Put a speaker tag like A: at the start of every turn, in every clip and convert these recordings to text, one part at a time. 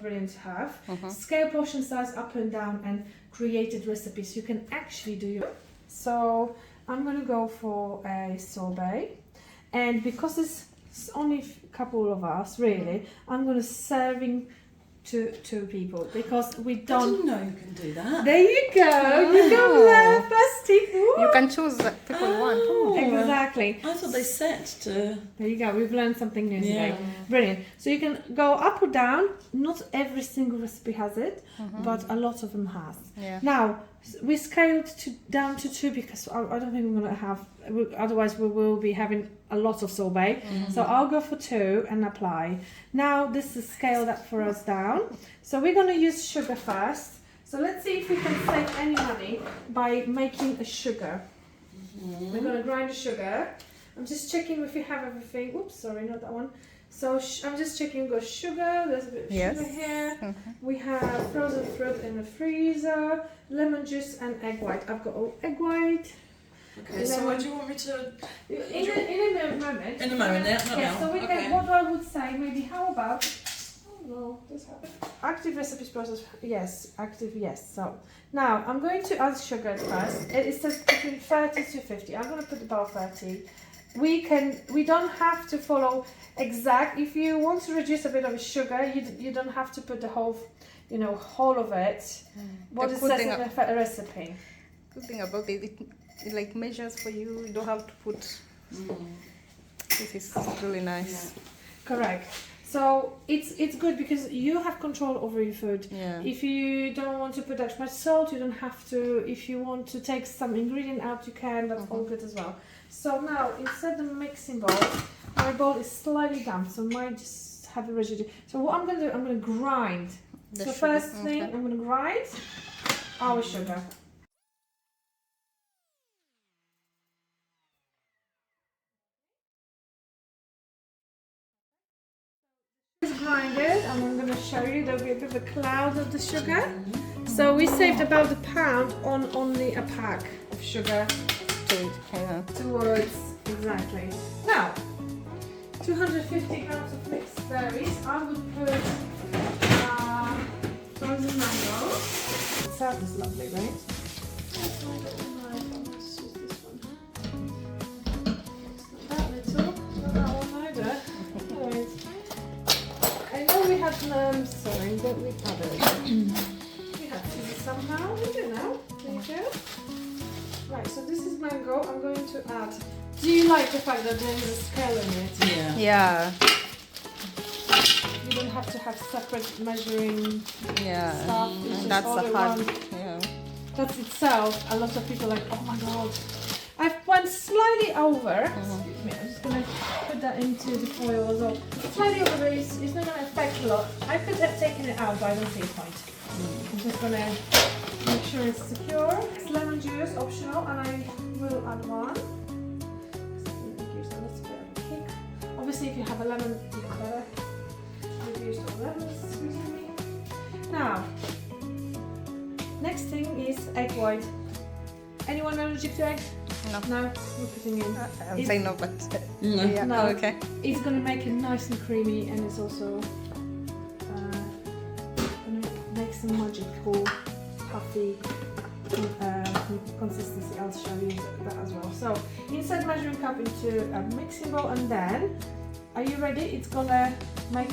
A: brilliant to have. Scale portion size up and down and created recipes. You can actually do your... So I'm going to go for a sorbet. And because it's only a couple of us, really, I'm going to serving to two people because we don't...
B: I didn't know you can do that.
A: There you go. You go there, bestie.
C: You can choose the people you want.
A: Exactly.
B: I thought they set to...
A: There you go. We've learned something new today. Brilliant. So you can go up or down. Not every single recipe has it, but a lot of them has.
C: Yeah.
A: Now, we scaled down to 2 because I don't think we're going to have... Otherwise, we will be having a lot of sorbet. So I'll go for 2 and apply. Now, this is scaled up for us down. So we're going to use sugar first. So let's see if we can save any money by making a sugar. We're going to grind the sugar. I'm just checking if we have everything. Oops, sorry, not that one. So I'm just checking. We've got sugar. There's a bit of sugar here. We have frozen fruit in the freezer, lemon juice and egg white. I've got egg white.
B: Okay, so what do you want me to...
A: In a moment.
B: In a moment, yeah, not now.
A: So we can, what I would say, maybe how about... Oh no, this happened. Active recipes process, yes, active, yes. So now I'm going to add sugar first. It says between 30 to 50. I'm going to put about 30. We don't have to follow exact. If you want to reduce a bit of sugar, you don't have to put the whole, whole of it. What it says in the recipe.
C: Good thing about it like measures for you. You don't have to put. This is really nice.
A: Yeah. Correct. So it's good because you have control over your food.
C: Yeah.
A: If you don't want to put that much salt, you don't have to. If you want to take some ingredient out, you can. That's all good as well. So now instead of mixing bowl, my bowl is slightly damp, so I might just have a residue. So what I'm going to do, I'm going to grind. So first thing, I'm going to grind our sugar. It's grinded, and I'm going to show you. There'll be a bit of a cloud of the sugar. So we saved about £1 on only a pack of sugar. Towards exactly. Now, 250 grams of mixed berries. I would put frozen mango. It sounds lovely, right? Let's use this one. It's not that little, not that one either. Right. I know we had sorry, but we had it. We had to somehow. We do now. There you go. Right, so this is mango. I'm going to add. Do you like the fact that there is a scale in it?
B: Yeah.
C: Yeah.
A: You don't have to have separate measuring
C: Yeah.
A: stuff. It's
C: That's
A: all
C: the
A: in
C: hard.
A: one.
C: Yeah.
A: That's itself. A lot of people are like, oh my god. I've went slightly over. Excuse me. I'm just gonna put that into the foil as well. Slightly over. It's not gonna affect a lot. I could have taken it out, but I don't see a point. I'm just gonna make sure it's secure. It's lemon juice, optional, and I will add one. It gives a little bit of a kick. Obviously, if you have a lemon, even better. I've used all lemons recently. Now, next thing is egg white. Anyone allergic to egg?
C: No.
A: No, we're putting in.
C: I'm saying no, but
B: No.
C: yeah.
A: No.
C: Okay.
A: It's going to make it nice and creamy, and it's also going to make some magical, puffy consistency. I'll show you that as well. So insert measuring cup into a mixing bowl, and then, are you ready? It's going to make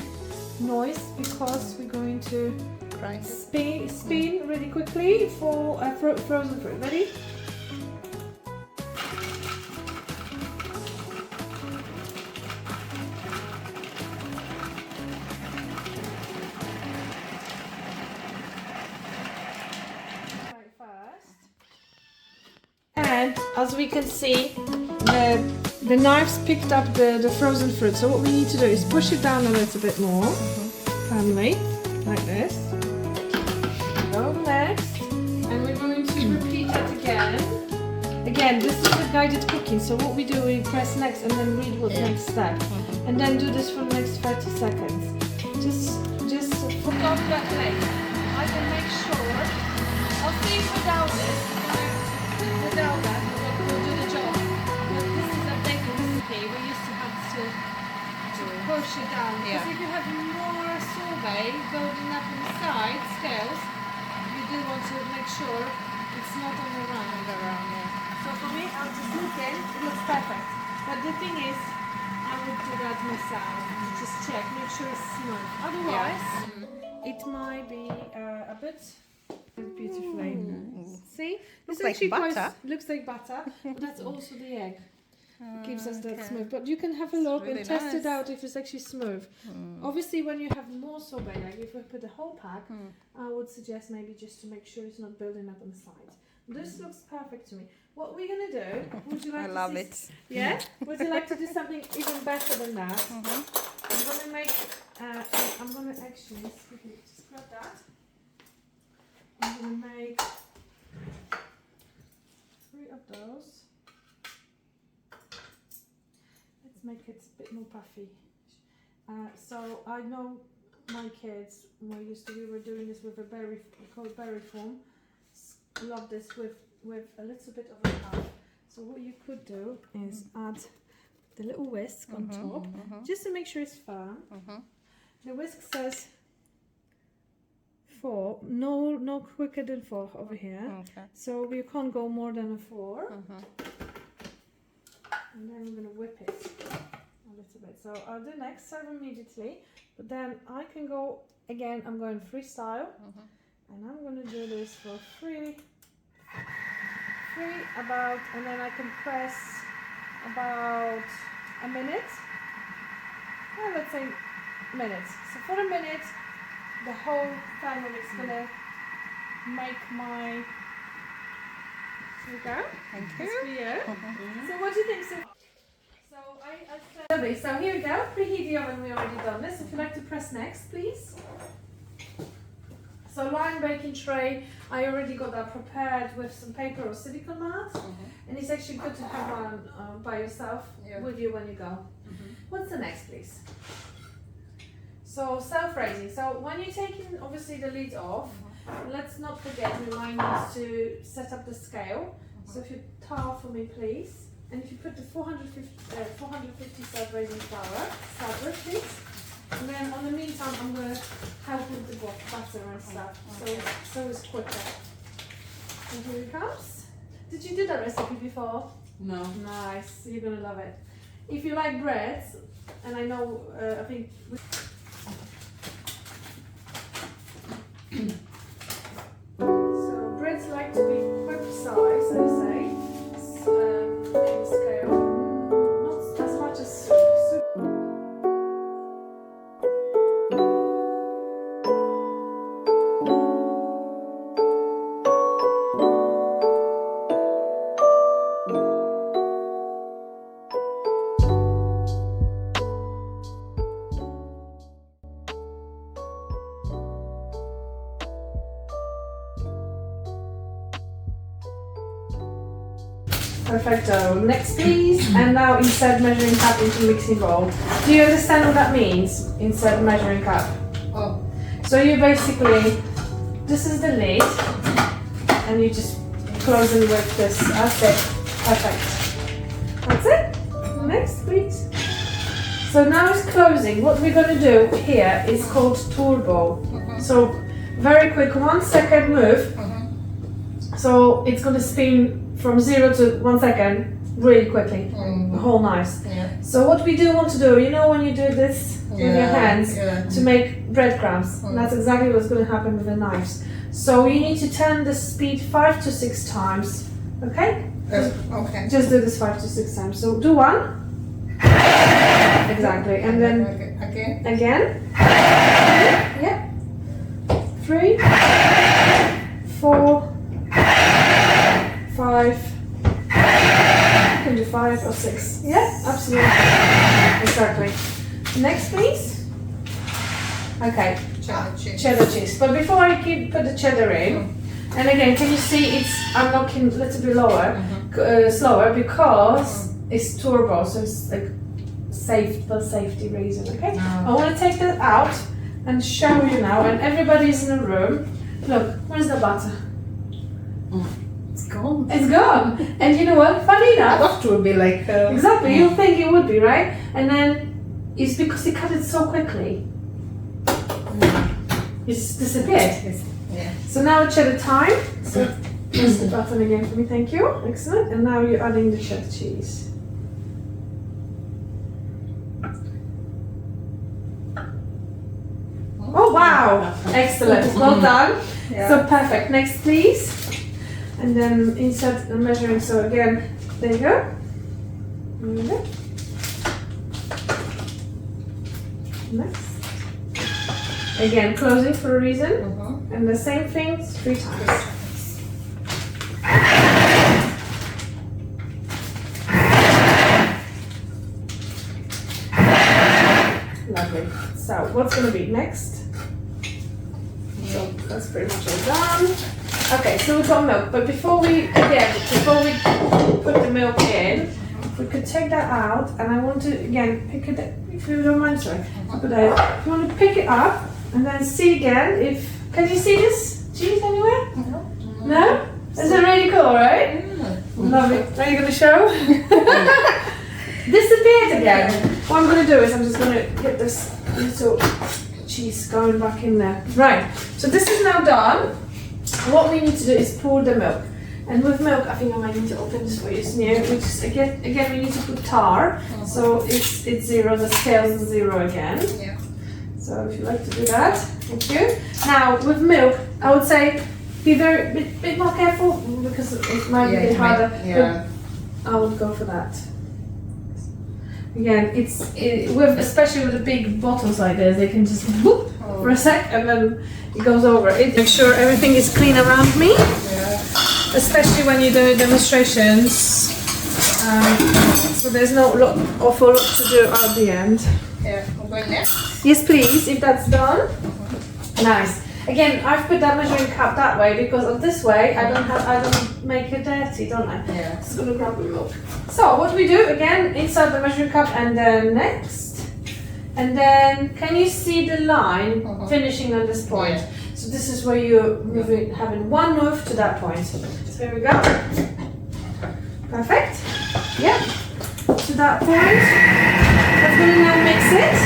A: noise because we're going to spin really quickly for frozen fruit. Ready? And as we can see, the knives picked up the frozen fruit. So what we need to do is push it down a little bit more, firmly, like this. Go next, and we're going to repeat that again. Again, this is a guided cooking. So what we do, we press next and then read what's next step, and then do this for the next 30 seconds. Just forgot that late. I can make sure. I'll see without this. Without that, we'll do the job. But this is a baking recipe. We used to have to push it down. Because if you have more sorbet, okay, building up on the side scales, you do want to make sure it's not on the round. So for me, I'll just look in, it looks perfect. But the thing is, I would do that myself. Just check, make sure it's smooth. Otherwise, it might be a bit beautifully. See?
C: Looks
A: It's
C: like
A: actually
C: butter.
A: looks like butter, but that's also the egg. Gives us that
C: Okay.
A: smooth. But you can have a look
C: really
A: and test it
C: nice.
A: out if it's actually smooth. Obviously, when you have more sorbet, like if we put the whole pack, I would suggest maybe just to make sure it's not building up on the sides. This looks perfect to me. What we're gonna do? Would you like
C: I
A: to
C: love
A: see
C: it.
A: Yeah? Would you like to do something even better than that? I'm gonna make. I'm gonna actually just grab that. I'm gonna make 3 of those. Let's make it a bit more puffy. So I know my kids. We were doing this with a berry called berry foam. Love this with a little bit of a puff. So what you could do is add the little whisk on top, just to make sure it's firm. The whisk says 4, no quicker than 4 over here.
C: Okay.
A: So we can't go more than a 4. And then I'm going to whip it a little bit. So I'll do next, serve immediately. But then I can go again. I'm going freestyle, and I'm going to do this for 3 about, and then I can press about a minute. Well, let's say minutes. So for a minute, the whole Thermomix is going to make my. There we go.
C: Thank
A: It's
C: you.
A: for you. So what do you think? So I said, so here we go. Preheat the oven. We already done this. If you'd like to press next, please. So line baking tray, I already got that prepared with some paper or silicone mat, and it's actually good to have one by yourself with you when you go. What's the next, please? So self-raising. So when you're taking obviously the lid off, let's not forget we might need to set up the scale. So if you towel for me, please, and if you put the 450 self-raising flour, please. And then on the meantime, I'm going to help with the butter and stuff, so it's quicker. And here it comes. Did you do that recipe before?
B: No.
A: Nice, you're going to love it. If you like breads, and I know, I think... So breads like to be quite precise, I say, in scale, not as much as soup. Perfecto. Next, please. And now insert measuring cup into mixing bowl. Do you understand what that means? Insert measuring cup.
B: Oh.
A: So you basically, this is the lid, and you just close it with this. That's it. Perfect. That's it. Next, please. So now it's closing. What we're going to do here is called turbo. So very quick, 1 second move. So it's going to spin from 0 to 1 second really quickly. The whole knives. So what we do want to do, you know when you do this with your hands to make breadcrumbs, that's exactly what's going to happen with the knives. So you need to turn the speed 5 to 6 times. Okay?
B: Okay.
A: Just do this 5 to 6 times. So do 1. Exactly. And then again. Yeah. 3, 4, 5. You can do 5 or 6. Yeah, absolutely. Exactly. Next, please. Okay. Cheddar cheese. But before I put the cheddar in, and again, can you see it's unlocking a little bit lower, slower because it's turbo, so it's like for safety reason. Okay. I want to take that out and show you now, and everybody's in the room. Look, where's the butter?
B: It's gone.
A: It's gone. And you know what? Funny enough.
B: After would be like.
A: Exactly. You'll think it would be, right? And then it's because he cut it so quickly. It's disappeared.
B: Yeah.
A: So now cheddar time. So press the button again for me, thank you. Excellent. And now you're adding the cheddar cheese. Oh wow! Excellent. Well done.
B: Yeah.
A: So perfect. Next, please. And then insert the measuring. So again, there you go. Okay. Next. Again, closing for a reason. And the same thing 3 times. Lovely. So what's going to be next? So that's pretty much all done. Okay, so we've got milk, but before we put the milk in, we could take that out, and I want to again pick it, if you don't mind, sorry. But if you want to pick it up and then see again if, can you see this cheese anywhere? No? Is it really cool, right? Lovely. Are you going to show? Disappeared again. What I'm going to do is I'm just going to get this little cheese going back in there. Right, so this is now done. What we need to do is pour the milk. And with milk, I think I might need to open this for you. It's new. We just, again, we need to put tar. So it's 0, the scales is 0 again.
B: Yeah.
A: So if you'd like to do that, thank you. Now with milk, I would say be bit more careful because it might be a bit harder.
B: Yeah.
A: I would go for that. Again, especially with the big bottles like this, they can just whoop for a sec and then it goes over. Make sure everything is clean around me, especially when you do demonstrations. So there's no awful lot to do at the end.
B: Yeah. I'm going next.
A: Yes, please, if that's done. Nice. Again, I've put that measuring cup that way because of this way I don't make it dirty, don't I?
B: Yeah.
A: Just gonna grab the milk. So what we do again, inside the measuring cup and then next. And then can you see the line finishing on this point?
B: Yeah.
A: So this is where you're moving, having one move to that point. So here we go. Perfect. Yeah. To that point. I'm gonna now mix it.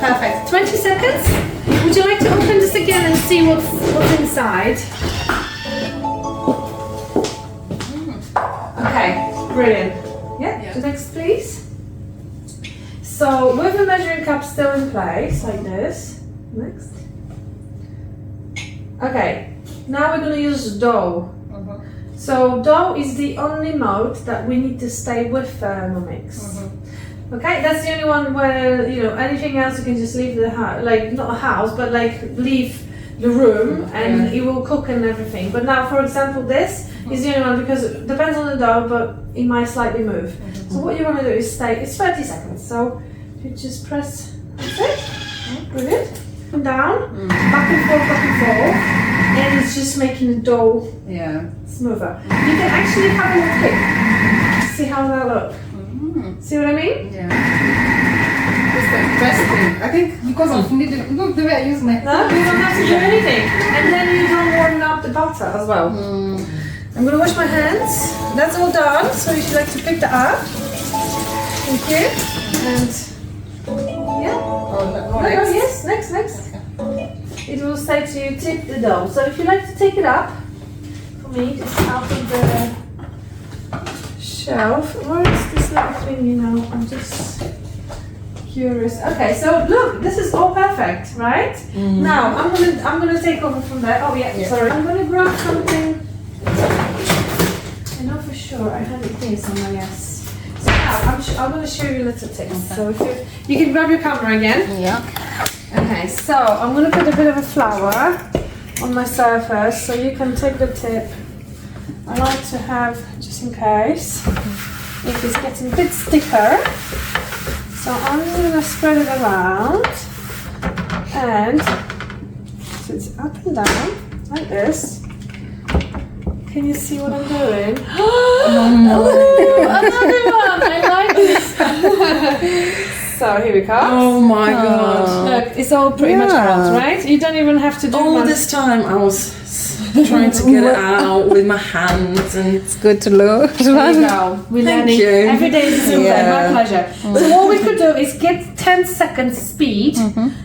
A: Perfect. 20 seconds. Would you like to open this again and see what's inside? Okay, brilliant. Yeah, the next please. So with the measuring cup still in place, like this. Next. Okay, now we're going to use dough. So dough is the only mode that we need to stay with Thermomix. Okay, that's the only one where, you know, anything else you can just leave the house, like not a house, but like leave the room and it will cook and everything. But now, for example, this is the only one because it depends on the dough, but it might slightly move. So what you want to do is stay, it's 30 seconds. So you just press, that's it, brilliant. And down, back and forth, and it's just making the dough smoother. You can actually have a pick. See how that look? See what I mean?
B: Yeah. It's the best thing. I think because of look the way I use my.
A: No, you don't have to do anything. And then you don't warm up the butter as well. I'm going to wash my hands. That's all done. So if you'd like to pick that up. Thank you. And yeah. Yes, next. It will say to you, tip the dough. So if you'd like to take it up, for me, just out of the shelf. Where is this little thing, you know? I'm just curious. Okay, so look, this is all perfect, right? Now I'm gonna take over from there. Oh yeah, sorry. I'm gonna grab something. I know for sure I had it here somewhere. Yes. So now I'm gonna show you a little tips. So if you can grab your camera again.
B: Yeah.
A: Okay, so I'm going to put a bit of a flour on my surface so you can take the tip. I like to have, just in case, if it's getting a bit thicker. So I'm going to spread it around and so it's up and down like this. Can you see what I'm doing? Oh, another one! I like this. So here we go.
D: Oh my god.
A: Look, it's all pretty much out, right? You don't even have to do
D: All
A: one.
D: this time I was trying to get it out with my hands and
C: It's good to learn.
A: There you go. We're
D: Thank
A: learning
D: you.
A: every day is a super.
C: Yeah.
A: My pleasure. So what we could do is get 10 seconds speed.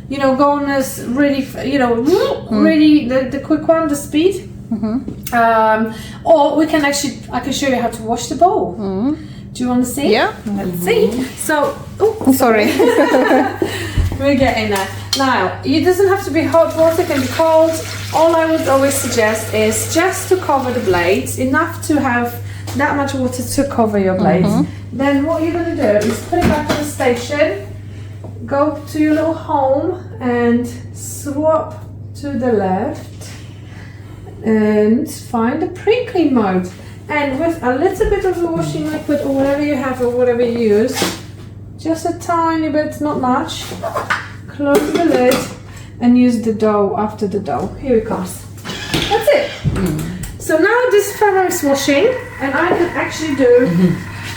A: You know, go on this really, really the quick one, the speed. Or we can actually, I can show you how to wash the bowl. Do you want to see?
C: Yeah.
A: Let's see. So,
C: Sorry.
A: we're getting there. Now, it doesn't have to be hot water, it can be cold. All I would always suggest is just to cover the blades, enough to have that much water to cover your blades. Then what you're going to do is put it back on the station, go to your little home and swap to the left and find the pre-clean mode. And with a little bit of the washing liquid or whatever you have or whatever you use, just a tiny bit, not much, close the lid and use the dough after the dough. Here it comes. That's it. So now this Thermomix washing, and I can actually do,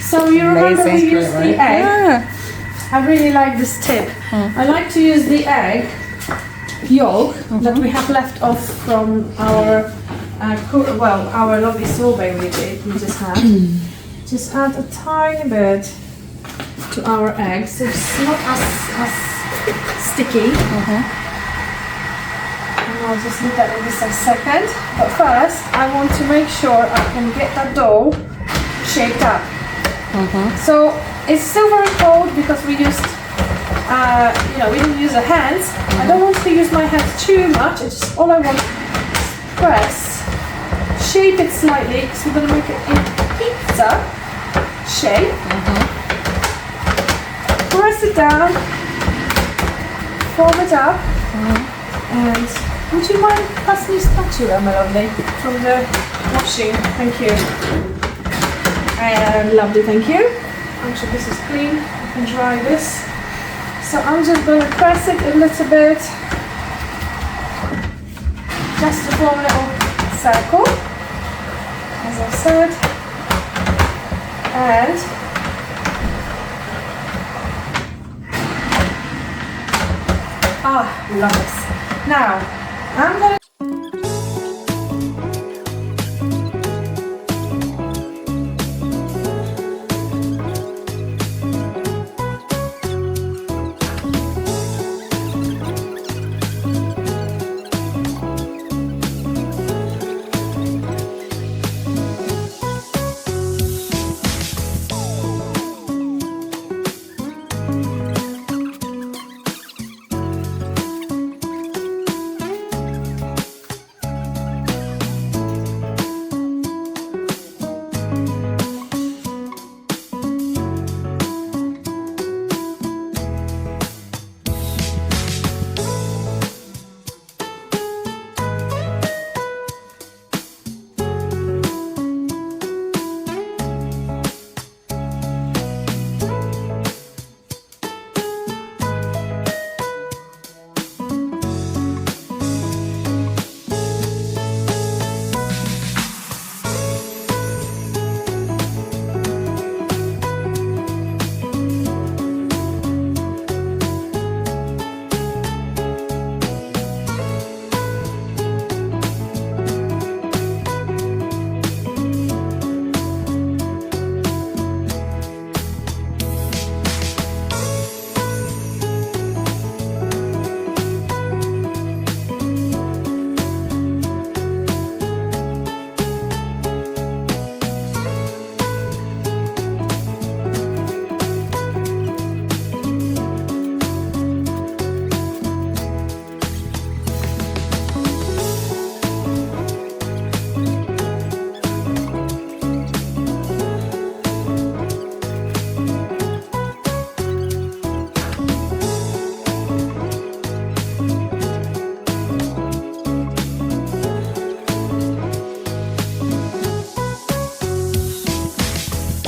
A: so you remember we used the egg.
C: Yeah.
A: I really like this tip. I like to use the egg yolk that we have left off from our our lovely sorbet we just had. Just add a tiny bit to our eggs, so it's not as sticky. And I'll just leave that in just a second. But first, I want to make sure I can get that dough shaped up. So it's still very cold because we used, we didn't use our hands. I don't want to use my hands too much. It's just all I want is press. Shape it slightly because we're going to make it in pizza shape. Press it down, form it up, and would you mind passing your spatula, my lovely, from the washing? Thank you. Lovely, thank you. I'm sure this is clean. I can dry this. So I'm just going to press it a little bit, just to form a little circle, as I said, and love this. Now I'm going to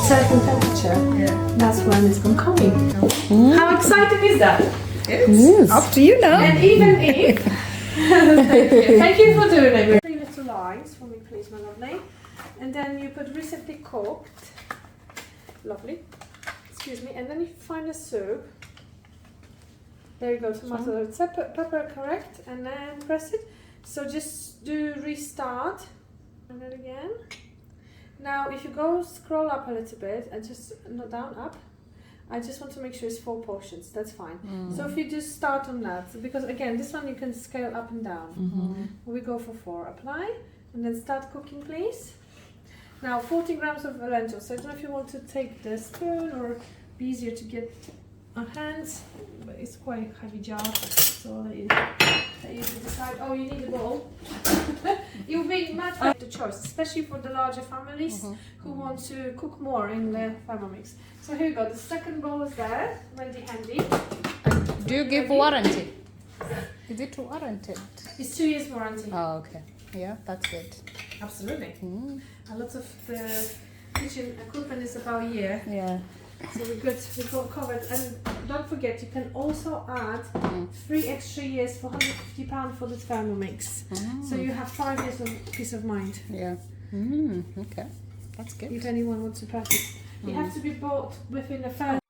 A: certain temperature, that's when it's going to come in. How exciting is that?
C: Yes. Up to you now.
A: And even if, thank you for doing it. 3 little lines for me, please, my lovely. And then you put recently cooked, lovely, excuse me, and then you find a soup. There you go, tomato, pepper, correct, and then press it. So just do restart. And then again. Now, if you go scroll up a little bit and just not down, up. I just want to make sure it's 4 portions. That's fine. So if you just start on that, because again, this one you can scale up and down. We go for 4. Apply and then start cooking, please. Now, 40 grams of lentils. So I don't know if you want to take the spoon or be easier to get on hands, but it's quite a heavy jar. So I'll let you decide. Oh, you need a bowl. It will be much better choice, especially for the larger families who want to cook more in the Thermomix. So here we go. The second bowl is there, ready handy.
C: Do you give warranty? Is it warranted?
A: It's 2 years warranty.
C: Oh, okay. Yeah, that's good.
A: Absolutely. A lot of the kitchen equipment is about a year.
C: Yeah.
A: So we're good. We've got covered. And don't forget, you can also add 3 extra years for £150 for the Thermomix. So you have 5 years of peace of mind.
C: Yeah. Okay. That's good.
A: If anyone wants to purchase. You have to be bought within the first.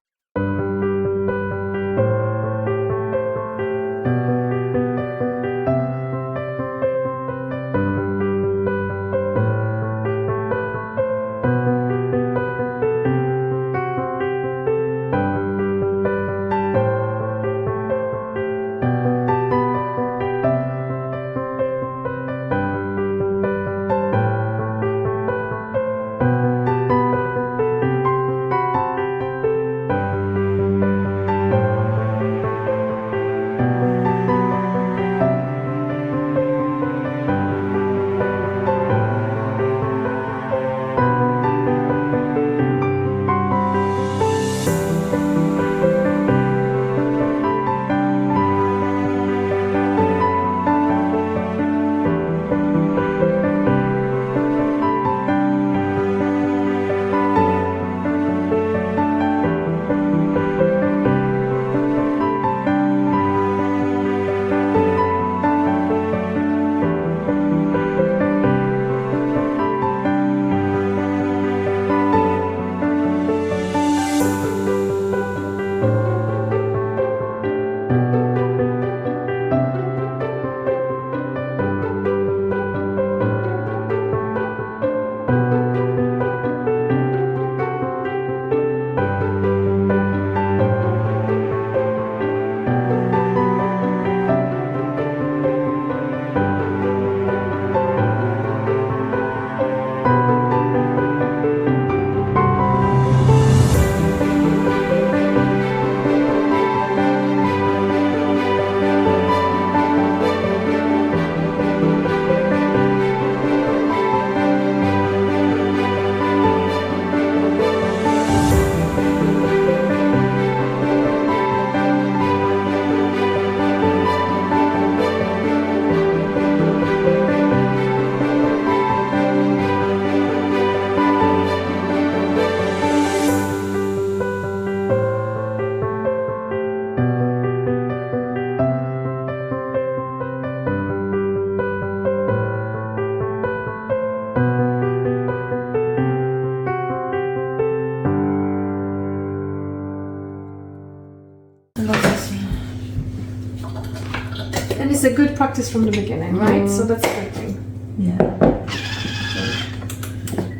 A: And it's a good practice from the beginning, right? So that's a good thing.
D: Yeah.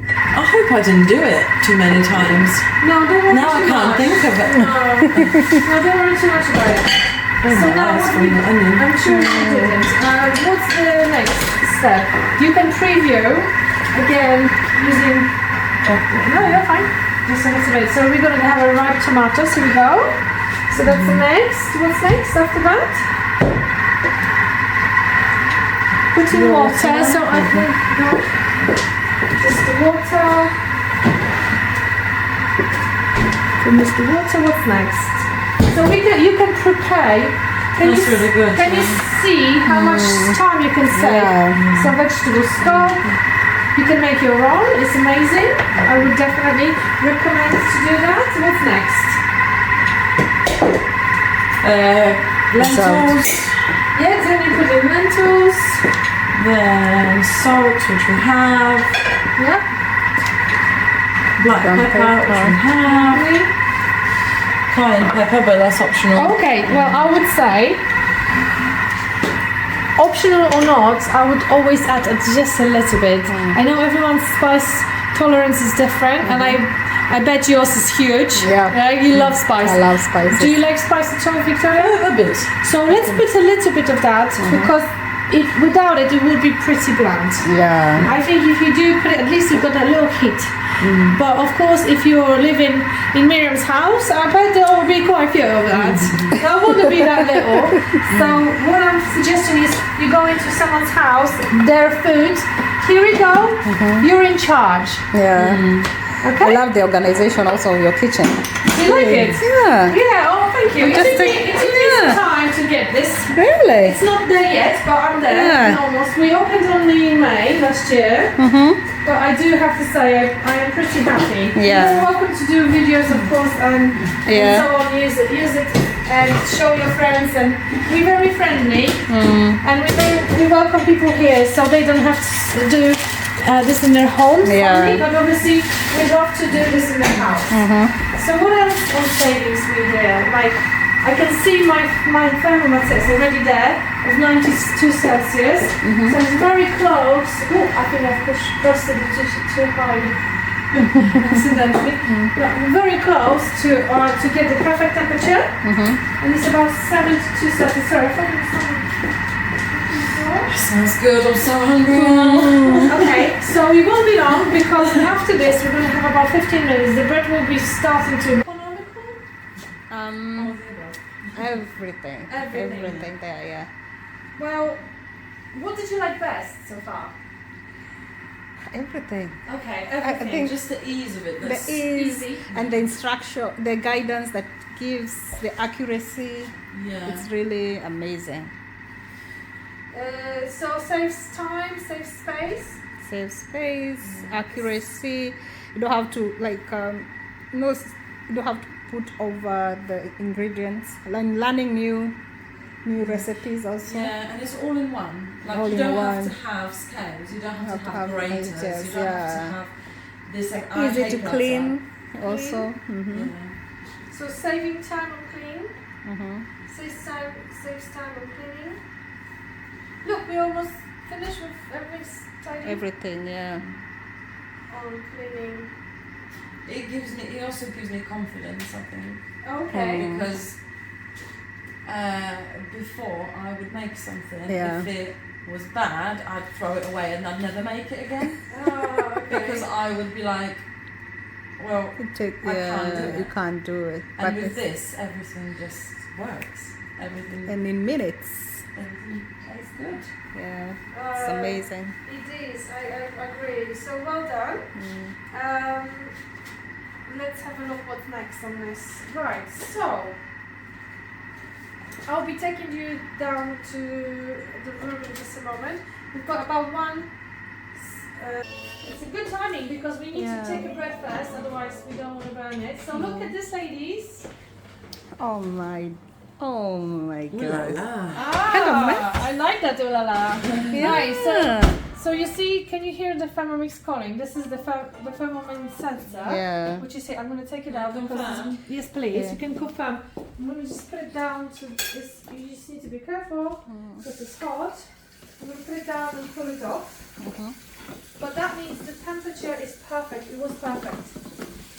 D: I hope I didn't do it too many times.
A: No, don't worry
D: Now I
A: too
D: can't
A: much.
D: think of it.
A: No, don't worry too much about it. So now what we, I'm sure you didn't. What's the next step? You can preview again using. No, you're fine. Just a little bit. So we're going to have a ripe tomatoes. Here we go. So that's the next. What's next after that? Put in water. So I think just the water. Finish the water. What's next? So you can prepare.
D: That's really good.
A: Can you see how much time you can save? So vegetable stock. You can make your own. It's amazing. I would definitely recommend to do that. What's next?
D: Lentils.
A: Yeah, then you put in lentils.
D: Then salt, which we have.
A: Yeah.
D: Black pepper, which we have. Cayenne pepper, but that's optional.
A: Okay. Well, I would say optional or not, I would always add just a little bit. I know everyone's spice tolerance is different, and I bet yours is huge.
C: Yeah.
A: You love spice.
C: I love spices.
A: Do you like spice at all, Victoria?
B: A bit.
A: So let's put a little bit of that because without it, it will be pretty bland.
C: Yeah.
A: I think if you do put it, at least you've got a little heat. But of course, if you're living in Miriam's house, I bet there will be quite a few of that. That wouldn't be that little. So what I'm suggesting is you go into someone's house, their food. Here we go. You're in charge.
C: Yeah.
A: Okay.
C: I love the organization also of your kitchen.
A: Do you like it?
C: Yeah.
A: Yeah. Oh, thank you. It
C: Just
A: took
C: take-
A: me some time to get this.
C: Really?
A: It's not there yet, but I'm there.
C: Yeah.
A: Almost. We opened only in May last year. But I do have to say I am pretty happy.
C: Yeah.
A: You're welcome to do videos, of course, and so on. Use it, and show your friends. And we're very friendly, and we welcome people here, so they don't have to do this in their homes only. But obviously, we love to do this in their house. So what else on savings we there? Like I can see my thermometer is already there of 92 Celsius, so it's very close. Oh, I think I've pressed it too high accidentally. But very close to get the perfect temperature, and it's about 72 Celsius. Sorry, I thought it was something.
B: Sounds good. I'm so hungry now.
A: Okay, so we won't be long because after this we're going to have about 15 minutes. The bread will be starting to.
C: Everything. Everything there, yeah.
A: Well, what did you like best so far?
C: Everything.
A: Okay,
C: I
A: everything.
C: think
B: Just the ease of it.
C: the
B: That's
C: ease
A: easy.
C: and the instruction, the guidance that gives, the accuracy.
B: yeah.
C: It's really amazing.
A: So saves time, saves space.
C: Save space, accuracy. You don't have to you don't have to put over the ingredients. Learning new recipes also.
B: Yeah, and it's all in one. Like
C: All
B: you
C: in
B: don't
C: one.
B: have to have scales. You don't have to have graters. You
C: graters,
B: don't have
C: yeah.
B: to have this. I
C: Easy
B: hate
C: to
B: butter.
C: clean also.
B: Yeah.
A: So saving time on cleaning. Saves time on cleaning. Look, we almost finished with everything's tidy.
C: Everything, yeah.
A: On cleaning.
B: It also gives me confidence, I think,
A: Okay.
B: because before I would make something.
C: Yeah.
B: If it was bad, I'd throw it away and I'd never make it again
A: Oh, okay.
B: because I would be like, well,
C: You take,
B: I can't do it.
C: you can't do it.
B: and with
C: it's-
B: this, everything just works. Everything
C: in minutes.
B: tastes good.
C: Yeah. It's amazing.
A: It is. I agree. So well done. Let's have a look what's next on this. Right. So I'll be taking you down to the room in just a moment. We've got about one. It's a good timing because we need to take a breath first, otherwise we don't want to burn it. So look at this, ladies.
C: Oh my god.
A: I like that, ooh la la. Right, so you see, can you hear the Thermomix calling? This is the Thermomix sensor.
C: Yeah.
A: Which is here. I'm going to take it out because yes, please. You can confirm. I'm going to just put it down to this. You just need to be careful because it's hot. I'm going to put it down and pull it off. But that means the temperature is perfect. It was perfect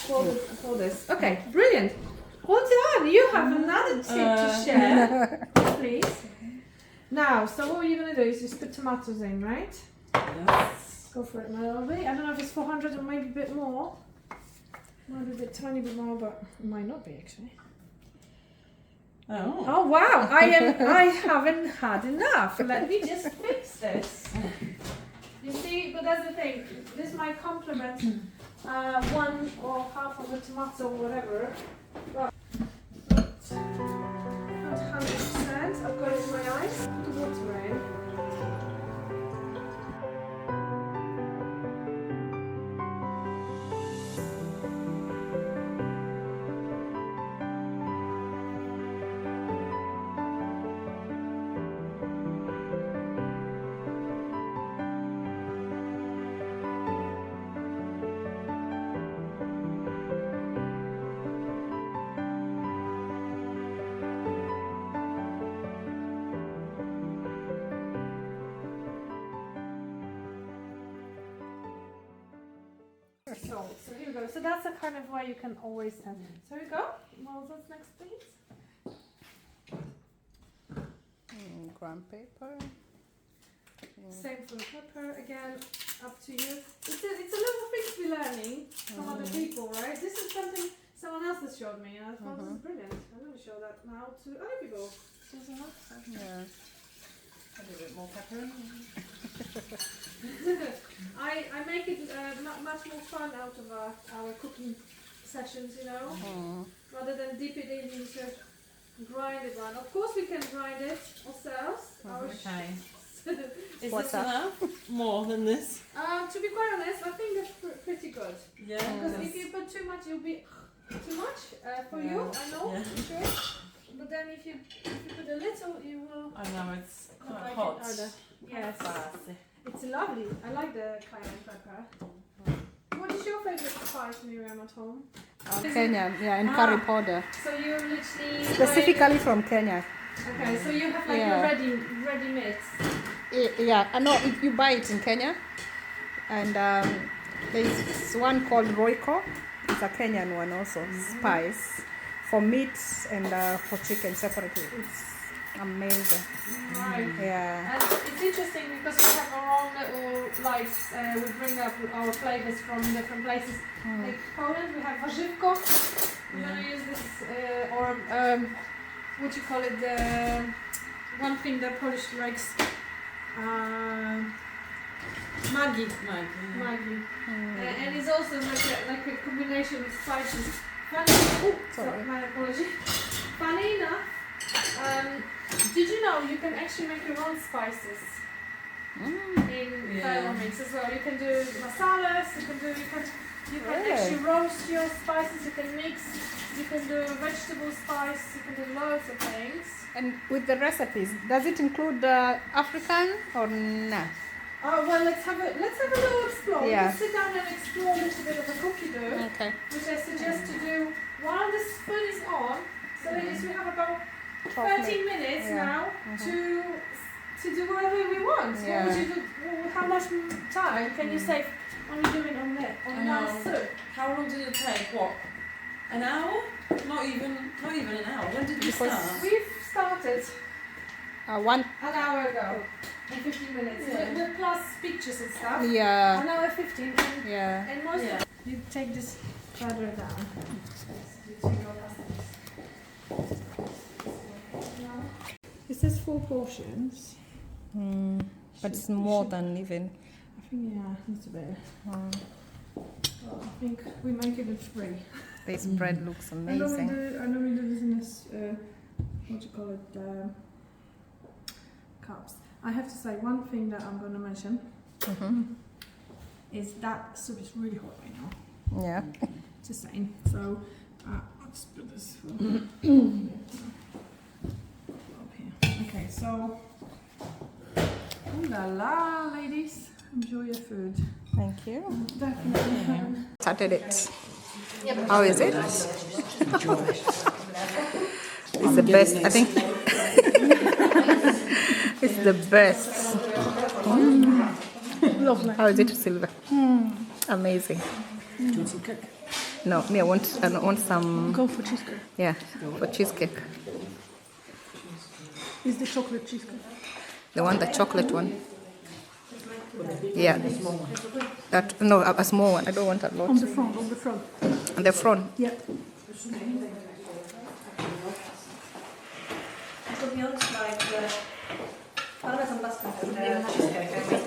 A: for this. Okay, brilliant. Well done. You have another tip to share, please. Now, so what you're going to do is just put tomatoes in, right?
B: Yes.
A: Go for it, my lovely. I don't know if it's 400 or maybe a bit more. Might be a bit tiny bit more, but it might not be actually.
B: Oh.
A: Oh wow! I haven't had enough. Let me just fix this. You see, but that's the thing. This might complement one or half of a tomato or whatever. But not 100%. I've got it in my eyes. Put the water in. go. So that's the kind of way you can always tell. So we go. Well, what's next, please?
C: Ground paper.
A: Same for the pepper again. Up to you. It's a lot of things we're learning from other people, right? This is something someone else has showed me, and I thought this is brilliant. I'm going to show that now to other people. Susan,
C: Yeah.
B: A little bit more pepper.
A: I make it much more fun out of our cooking sessions, you know, rather than dip it in into grind it one. Of course, we can grind it ourselves.
B: Okay. Is
C: What's
B: this
C: that?
B: enough? More than this?
A: To be quite honest, I think that's pretty good.
B: Yeah.
A: Because if you put too much, it'll be too much for you. I know,
B: Yeah.
A: for sure. But then if you put a little, you will.
B: I know it's
A: not
B: quite
A: like
B: hot.
A: it either. Yes.
B: Spicy.
A: It's lovely. I like the cayenne pepper. What is your favorite spice, Miriam, at home?
C: Kenya, yeah, and curry powder.
A: So you literally
C: Specifically from Kenya.
A: Okay, so you have like
C: Yeah.
A: your ready mix.
C: Yeah, I know you buy it in Kenya. And there's one called Royco. It's a Kenyan one also, spice. For meat and for chicken separately. It's amazing.
A: Right.
C: Yeah.
A: And it's interesting because we have our own little lives. We bring up our flavors from different places. Like Poland, we have warzywko. I'm
B: Yeah.
A: gonna use this, or what do you call it? The one thing that Polish likes. Maggi. Maggi. And it's also like a combination of spices. Funny,
C: Sorry.
A: my apology. Funny enough, did you know you can actually make your own spices in Thermomix as well? You can do masalas. You can
C: Really?
A: actually roast your spices. You can mix. You can do vegetable spice. You can do loads of things.
C: And with the recipes, does it include African or nah?
A: Well, let's have a little explore.
C: Yeah.
A: Let's sit down and explore a little bit of a cookie dough,
C: Okay.
A: which I suggest to do while the spoon is on. So that is we have about 13 minutes now to do whatever we want.
C: Yeah.
A: What would you do? How much time can you save only doing on one soup?
B: How long did it take? What? An hour? Not even an hour. When did we
C: Because-
B: start?
A: We've started
C: One.
A: an hour ago and 15 minutes. With plus pictures and stuff.
C: Yeah.
A: 1 hour 15.
C: Yeah.
A: And most
B: Yeah.
A: you take this further down. It says 4 portions.
C: But it's more than even.
A: I think it's a bit. Well, I think we make it at 3.
C: This bread looks
A: I normally
C: amazing.
A: do this in this, what do you call it, cups. I have to say one thing that I'm going to mention is that soup is really hot right now.
C: Yeah.
A: Just saying. So let's put this up here. Okay, so ooh la la, ladies, enjoy your food.
C: Thank you.
A: Definitely.
C: Started it. How is it? It's the best. I think it's the best.
A: Lovely.
C: How is it, Silva? Amazing.
D: Do you want some cake?
C: No, me. I want some.
D: Go for cheesecake.
C: Yeah, for cheesecake.
D: Is the chocolate cheesecake?
C: The chocolate one. Yeah. That no, a small one. I don't want a lot.
D: On the front, on the front.
C: On the front.
D: Yeah.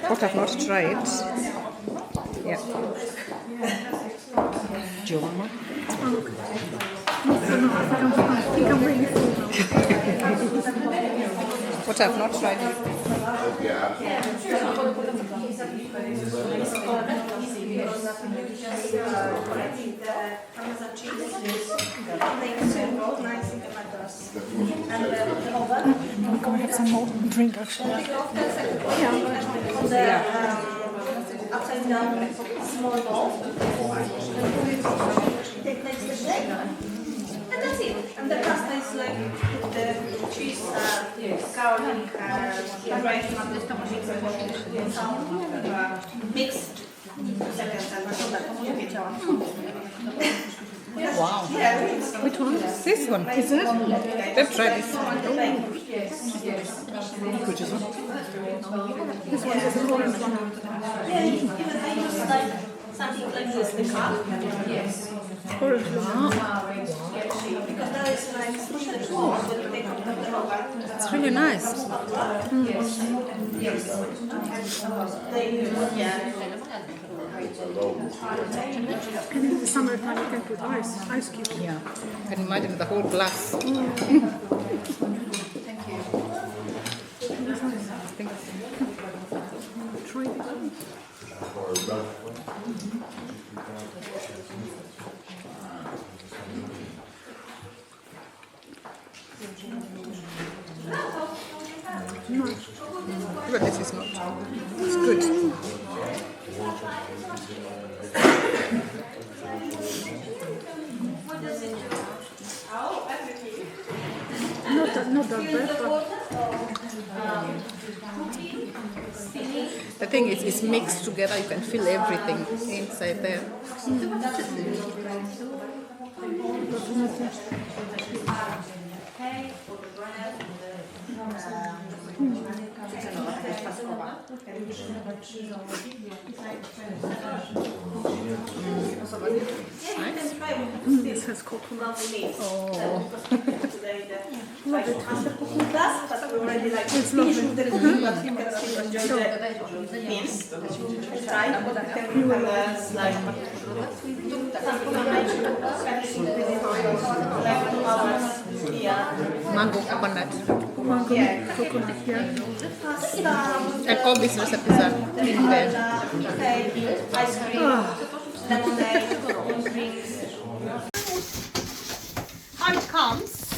C: What I've not tried. Yeah.
D: Do you want one? He can bring it.
C: What I've not tried is
D: I'm going to have some more drink actually.
E: Upside down small ball. Take next the shape. And that's it. And the pasta is like with the cheese, garlic, rice, mixed. 2 seconds, albo tak, to mówię, wiedziałam.
C: Wow. Which one? This one. Is it? Let's try this one. Which is one?
E: This one is an orange one. Yeah, even they use like something like this, the cup. Yes.
C: Orange.
E: Because that is like especially small when you take out the rubber.
C: It's really nice.
E: Yes. They use, yeah.
D: And in the summertime you can put ice cubes.
C: Yeah. I can imagine the whole glass. Thank you.
D: Try this one.
C: But this is not. It's good.
D: Not that bad, but
C: The thing is, it's mixed together. You can feel everything inside there.
D: this has coconut.
C: Oh.
D: It's lovely.
C: Mango coconut.
D: Mango coconut, yeah.
C: And all these recipes are in there.
E: Ice cream, lemonade, drinks.
C: How it comes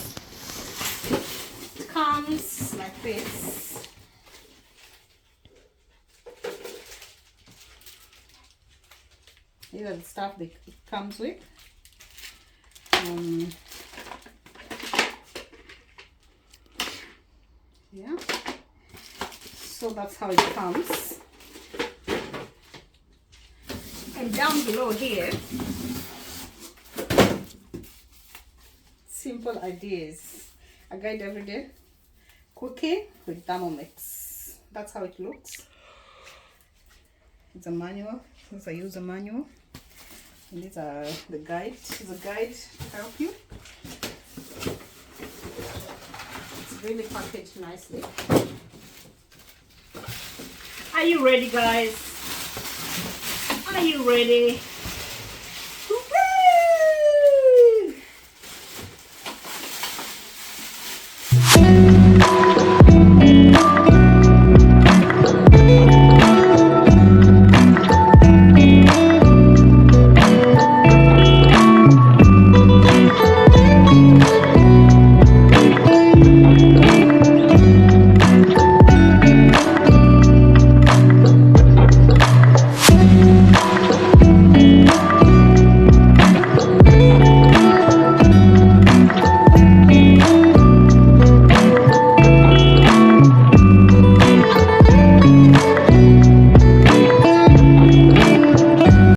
C: like this. These are the stuff that it comes with. Yeah, so that's how it comes. And down below here, simple ideas. A guide every day cooking with Thermomix. That's how it looks. It's a manual. It's a user manual. And these are the guide. It's a guide to help you. It's really packaged nicely. Are you ready, guys? Are you ready?